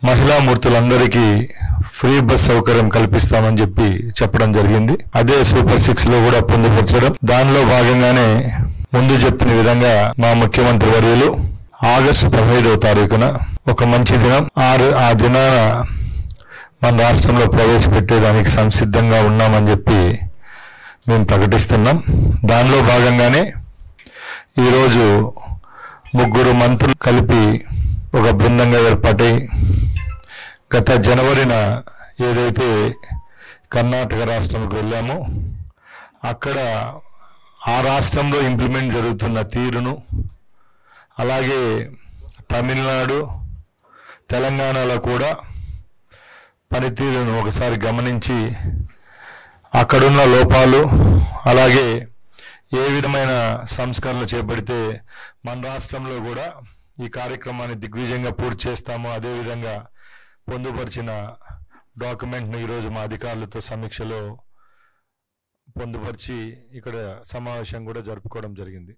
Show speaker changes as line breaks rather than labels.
మహిళా మూర్తులందరికీ free bus సౌకర్యం కల్పిస్తామని చెప్పడం జరిగింది. అదే సూపర్ 6 లో కూడా పొందుపరచడం. దానిలో భాగంగానే ముందు చెప్పిన విధంగా మా ముఖ్యమంత్రి వర్యులు ఆగస్టు 15వ తారీఖున ఒక మంచి దినం, ఆ దినాన మన రాష్ట్రంలో ప్రవేశపెట్టేదానికి సంసిద్ధంగా ఉన్నామని చెప్పి మేము ప్రకటిస్తున్నాం. దానిలో భాగంగానే ఈరోజు 3 మంత్రులు కలిపి ఒక బృందంగా ఏర్పాటై గత జనవరిన ఏదైతే కర్ణాటక రాష్ట్రంకి వెళ్ళామో అక్కడ ఆ రాష్ట్రంలో ఇంప్లిమెంట్ జరుగుతున్న తీరును, అలాగే తమిళనాడు, తెలంగాణలో కూడా పనితీరును ఒకసారి గమనించి అక్కడున్న లోపాలు, అలాగే ఏ విధమైన సంస్కరణలు చేపడితే మన రాష్ట్రంలో కూడా ఈ కార్యక్రమాన్ని దిగ్విజయంగా పూర్తి చేస్తామో అదేవిధంగా పొందుపరిచిన డాక్యుమెంట్ను ఈరోజు మా అధికారులతో సమీక్షలో పొందుపరిచి ఇక్కడ సమావేశం కూడా జరుపుకోవడం జరిగింది.